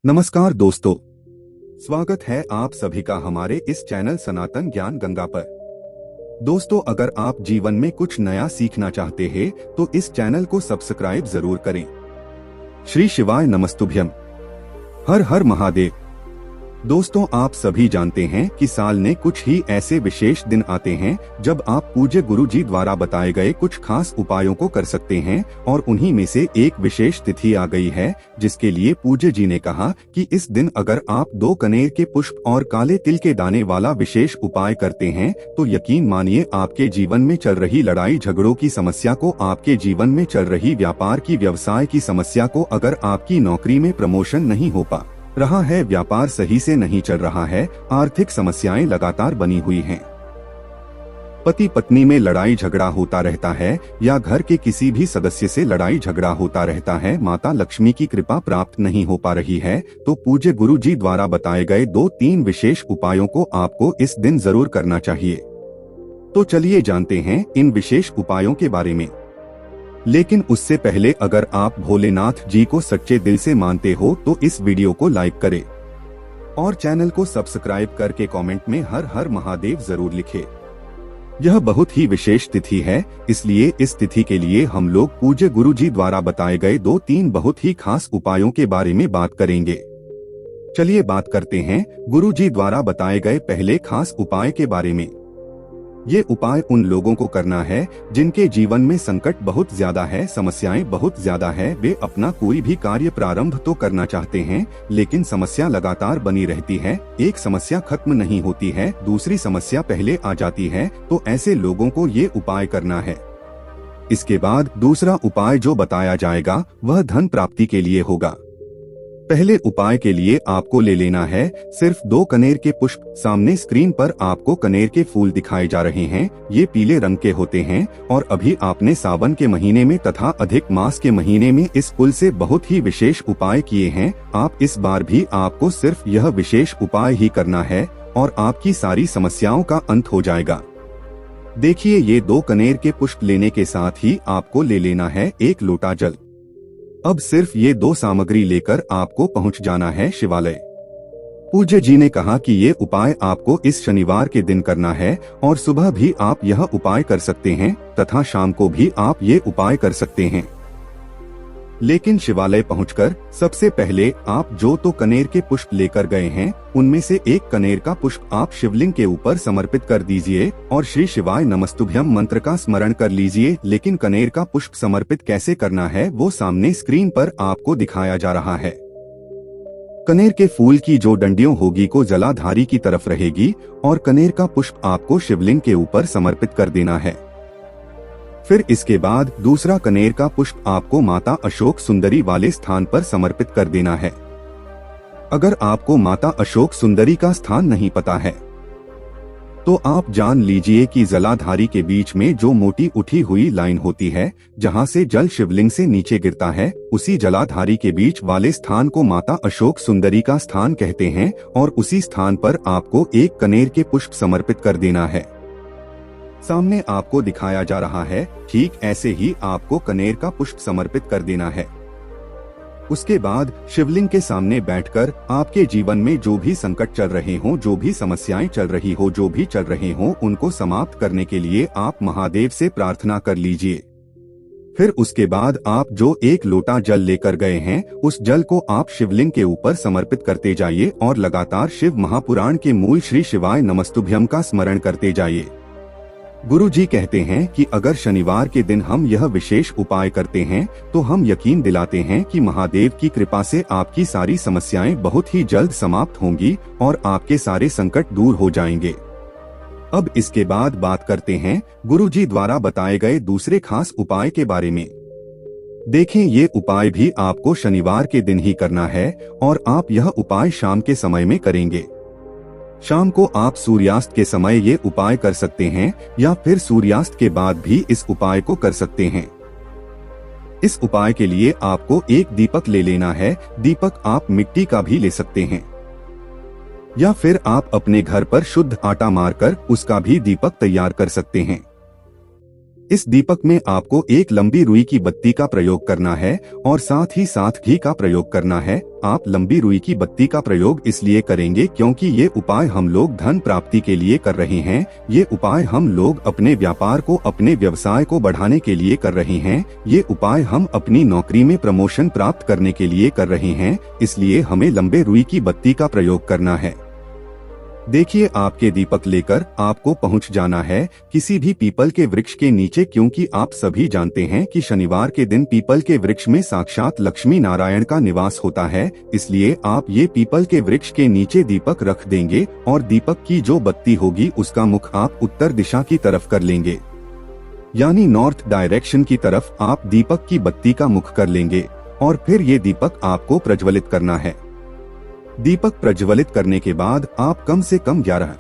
नमस्कार दोस्तों, स्वागत है आप सभी का हमारे इस चैनल सनातन ज्ञान गंगा पर। दोस्तों, अगर आप जीवन में कुछ नया सीखना चाहते हैं तो इस चैनल को सब्सक्राइब जरूर करें। श्री शिवाय नमस्तुभ्यम। हर हर महादेव। दोस्तों, आप सभी जानते हैं कि साल में कुछ ही ऐसे विशेष दिन आते हैं जब आप पूज्य गुरु जी द्वारा बताए गए कुछ खास उपायों को कर सकते हैं, और उन्हीं में से एक विशेष तिथि आ गई है जिसके लिए पूज्य जी ने कहा कि इस दिन अगर आप 2 कनेर के पुष्प और काले तिल के दाने वाला विशेष उपाय करते हैं तो यकीन मानिए आपके जीवन में चल रही लड़ाई झगड़ों की समस्या को, आपके जीवन में चल रही व्यापार की व्यवसाय की समस्या को, अगर आपकी नौकरी में प्रमोशन नहीं हो पा रहा है, व्यापार सही से नहीं चल रहा है, आर्थिक समस्याएं लगातार बनी हुई हैं, पति पत्नी में लड़ाई झगड़ा होता रहता है या घर के किसी भी सदस्य से लड़ाई झगड़ा होता रहता है, माता लक्ष्मी की कृपा प्राप्त नहीं हो पा रही है, तो पूज्य गुरु जी द्वारा बताए गए 2-3 विशेष उपायों को आपको इस दिन जरूर करना चाहिए। तो चलिए जानते हैं इन विशेष उपायों के बारे में। लेकिन उससे पहले अगर आप भोलेनाथ जी को सच्चे दिल से मानते हो तो इस वीडियो को लाइक करें और चैनल को सब्सक्राइब करके कमेंट में हर हर महादेव जरूर लिखें। यह बहुत ही विशेष तिथि है, इसलिए इस तिथि के लिए हम लोग पूज्य गुरु जी द्वारा बताए गए 2-3 बहुत ही खास उपायों के बारे में बात करेंगे। चलिए बात करते हैं गुरु जी द्वारा बताए गए पहले खास उपाय के बारे में। ये उपाय उन लोगों को करना है जिनके जीवन में संकट बहुत ज्यादा है, समस्याएं बहुत ज्यादा है, वे अपना कोई भी कार्य प्रारंभ तो करना चाहते हैं लेकिन समस्या लगातार बनी रहती है, एक समस्या खत्म नहीं होती है, दूसरी समस्या पहले आ जाती है, तो ऐसे लोगों को ये उपाय करना है। इसके बाद दूसरा उपाय जो बताया जाएगा वह धन प्राप्ति के लिए होगा। पहले उपाय के लिए आपको ले लेना है सिर्फ 2 कनेर के पुष्प। सामने स्क्रीन पर आपको कनेर के फूल दिखाए जा रहे हैं, ये पीले रंग के होते हैं और अभी आपने सावन के महीने में तथा अधिक मास के महीने में इस फूल से बहुत ही विशेष उपाय किए हैं। आप इस बार भी आपको सिर्फ यह विशेष उपाय ही करना है और आपकी सारी समस्याओं का अंत हो जाएगा। देखिए, ये 2 कनेर के पुष्प लेने के साथ ही आपको ले लेना है 1 लोटा जल। अब सिर्फ ये 2 सामग्री लेकर आपको पहुंच जाना है शिवालय। पूज्य जी ने कहा कि ये उपाय आपको इस शनिवार के दिन करना है और सुबह भी आप यह उपाय कर सकते हैं तथा शाम को भी आप ये उपाय कर सकते हैं। लेकिन शिवालय पहुंचकर सबसे पहले आप जो 2 कनेर के पुष्प लेकर गए हैं उनमें से 1 कनेर का पुष्प आप शिवलिंग के ऊपर समर्पित कर दीजिए और श्री शिवाय नमस्तुभ्यम मंत्र का स्मरण कर लीजिए। लेकिन कनेर का पुष्प समर्पित कैसे करना है वो सामने स्क्रीन पर आपको दिखाया जा रहा है। कनेर के फूल की जो डंडियों होगी को जलाधारी की तरफ रहेगी और कनेर का पुष्प आपको शिवलिंग के ऊपर समर्पित कर देना है। फिर इसके बाद दूसरा कनेर का पुष्प आपको माता अशोक सुंदरी वाले स्थान पर समर्पित कर देना है। अगर आपको माता अशोक सुंदरी का स्थान नहीं पता है तो आप जान लीजिए कि जलाधारी के बीच में जो मोटी उठी हुई लाइन होती है जहां से जल शिवलिंग से नीचे गिरता है, उसी जलाधारी के बीच वाले स्थान को माता अशोक सुंदरी का स्थान कहते हैं और उसी स्थान पर आपको 1 कनेर के पुष्प समर्पित कर देना है। सामने आपको दिखाया जा रहा है, ठीक ऐसे ही आपको कनेर का पुष्प समर्पित कर देना है। उसके बाद शिवलिंग के सामने बैठकर आपके जीवन में जो भी संकट चल रहे हों, जो भी समस्याएं चल रही हो, जो भी चल रहे हों, उनको समाप्त करने के लिए आप महादेव से प्रार्थना कर लीजिए। फिर उसके बाद आप जो 1 लोटा जल लेकर गए हैं उस जल को आप शिवलिंग के ऊपर समर्पित करते जाइए और लगातार शिव महापुराण के मूल श्री शिवाय नमस्तुभ्यम का स्मरण करते जाइए। गुरु जी कहते हैं कि अगर शनिवार के दिन हम यह विशेष उपाय करते हैं तो हम यकीन दिलाते हैं कि महादेव की कृपा से आपकी सारी समस्याएं बहुत ही जल्द समाप्त होंगी और आपके सारे संकट दूर हो जाएंगे। अब इसके बाद बात करते हैं गुरु जी द्वारा बताए गए दूसरे खास उपाय के बारे में। देखें, ये उपाय भी आपको शनिवार के दिन ही करना है और आप यह उपाय शाम के समय में करेंगे। शाम को आप सूर्यास्त के समय ये उपाय कर सकते हैं या फिर सूर्यास्त के बाद भी इस उपाय को कर सकते हैं। इस उपाय के लिए आपको 1 दीपक ले लेना है। दीपक आप मिट्टी का भी ले सकते हैं या फिर आप अपने घर पर शुद्ध आटा मारकर उसका भी दीपक तैयार कर सकते हैं। इस दीपक में आपको एक लंबी रुई की बत्ती का प्रयोग करना है और साथ ही साथ घी का प्रयोग करना है। आप लंबी रुई की बत्ती का प्रयोग इसलिए करेंगे क्योंकि ये उपाय हम लोग धन प्राप्ति के लिए कर रहे हैं। ये उपाय हम लोग अपने व्यापार को, अपने व्यवसाय को बढ़ाने के लिए कर रहे हैं। ये उपाय हम अपनी नौकरी में प्रमोशन प्राप्त करने के लिए कर रहे हैं, इसलिए हमें लंबे रुई की बत्ती का प्रयोग करना है। देखिए, आपके दीपक लेकर आपको पहुंच जाना है किसी भी पीपल के वृक्ष के नीचे, क्योंकि आप सभी जानते हैं कि शनिवार के दिन पीपल के वृक्ष में साक्षात लक्ष्मी नारायण का निवास होता है। इसलिए आप ये पीपल के वृक्ष के नीचे दीपक रख देंगे और दीपक की जो बत्ती होगी उसका मुख आप उत्तर दिशा की तरफ कर लेंगे, यानी नॉर्थ डायरेक्शन की तरफ आप दीपक की बत्ती का मुख कर लेंगे और फिर ये दीपक आपको प्रज्वलित करना है। दीपक प्रज्वलित करने के बाद आप कम से कम 11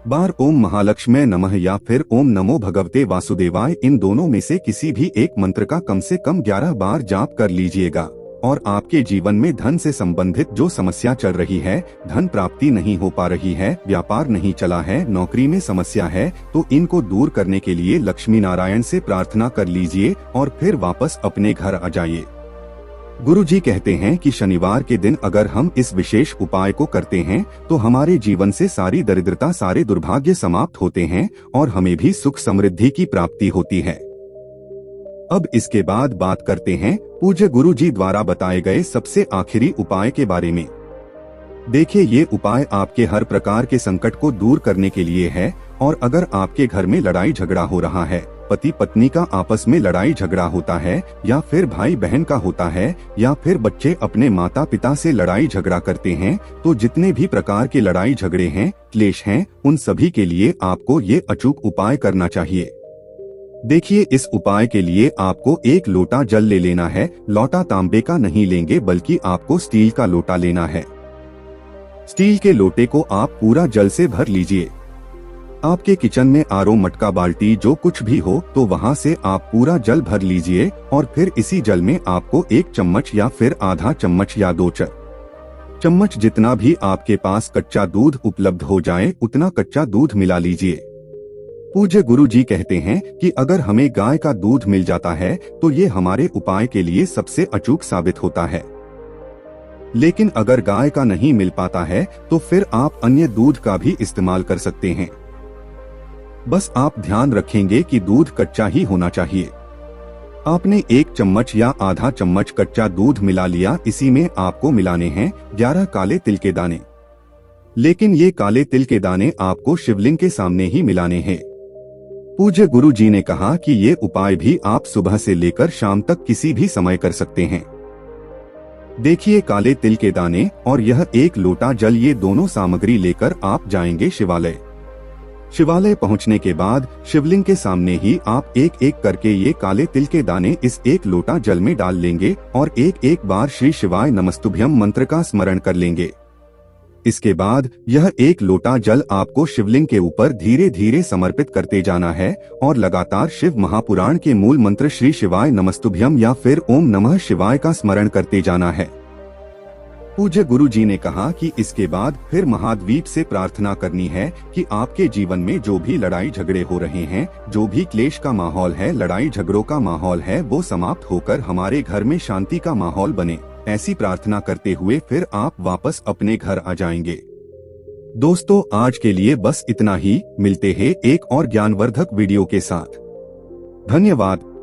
बार ओम महालक्ष्मी नमः या फिर ओम नमो भगवते वासुदेवाय, इन दोनों में से किसी भी एक मंत्र का कम से कम 11 बार जाप कर लीजिएगा। और आपके जीवन में धन से संबंधित जो समस्या चल रही है, धन प्राप्ति नहीं हो पा रही है, व्यापार नहीं चला है, नौकरी में समस्या है, तो इनको दूर करने के लिए लक्ष्मी नारायण से प्रार्थना कर लीजिए और फिर वापस अपने घर आ जाइए। गुरुजी कहते हैं कि शनिवार के दिन अगर हम इस विशेष उपाय को करते हैं तो हमारे जीवन से सारी दरिद्रता, सारे दुर्भाग्य समाप्त होते हैं और हमें भी सुख समृद्धि की प्राप्ति होती है। अब इसके बाद बात करते हैं पूज्य गुरुजी द्वारा बताए गए सबसे आखिरी उपाय के बारे में। देखिए, ये उपाय आपके हर प्रकार के संकट को दूर करने के लिए है। और अगर आपके घर में लड़ाई झगड़ा हो रहा है, पति पत्नी का आपस में लड़ाई झगड़ा होता है, या फिर भाई बहन का होता है, या फिर बच्चे अपने माता पिता से लड़ाई झगड़ा करते हैं, तो जितने भी प्रकार के लड़ाई झगड़े हैं, क्लेश हैं, उन सभी के लिए आपको ये अचूक उपाय करना चाहिए। देखिए, इस उपाय के लिए आपको एक लोटा जल ले लेना है। लोटा तांबे का नहीं लेंगे, बल्कि आपको स्टील का लोटा लेना है। स्टील के लोटे को आप पूरा जल से भर लीजिए। आपके किचन में आरओ, मटका, बाल्टी जो कुछ भी हो, तो वहां से आप पूरा जल भर लीजिए और फिर इसी जल में आपको 1 चम्मच या फिर आधा चम्मच या 2 चम्मच जितना भी आपके पास कच्चा दूध उपलब्ध हो जाए उतना कच्चा दूध मिला लीजिए। पूज्य गुरुजी कहते हैं कि अगर हमें गाय का दूध मिल जाता है तो ये हमारे उपाय के लिए सबसे अचूक साबित होता है। लेकिन अगर गाय का नहीं मिल पाता है तो फिर आप अन्य दूध का भी इस्तेमाल कर सकते हैं। बस आप ध्यान रखेंगे कि दूध कच्चा ही होना चाहिए। आपने 1 चम्मच या आधा चम्मच कच्चा दूध मिला लिया। इसी में आपको मिलाने हैं 11 काले तिल के दाने। लेकिन ये काले तिल के दाने आपको शिवलिंग के सामने ही मिलाने हैं। पूज्य गुरुजी ने कहा कि ये उपाय भी आप सुबह से लेकर शाम तक किसी भी समय कर सकते हैं। देखिए, काले तिल के दाने और यह 1 लोटा जल, ये दोनों सामग्री लेकर आप जाएंगे शिवालय। शिवालय पहुंचने के बाद शिवलिंग के सामने ही आप एक एक करके ये काले तिल के दाने इस 1 लोटा जल में डाल लेंगे और एक एक बार श्री शिवाय नमस्तुभ्यम मंत्र का स्मरण कर लेंगे। इसके बाद यह 1 लोटा जल आपको शिवलिंग के ऊपर धीरे धीरे समर्पित करते जाना है और लगातार शिव महापुराण के मूल मंत्र श्री शिवाय नमस्तुभ्यम या फिर ओम नमः शिवाय का स्मरण करते जाना है। पूज्य गुरुजी ने कहा कि इसके बाद फिर महाद्वीप से प्रार्थना करनी है कि आपके जीवन में जो भी लड़ाई झगड़े हो रहे हैं, जो भी क्लेश का माहौल है, लड़ाई झगड़ों का माहौल है, वो समाप्त होकर हमारे घर में शांति का माहौल बने। ऐसी प्रार्थना करते हुए फिर आप वापस अपने घर आ जाएंगे। दोस्तों, आज के लिए बस इतना ही। मिलते हैं एक और ज्ञानवर्धक वीडियो के साथ। धन्यवाद।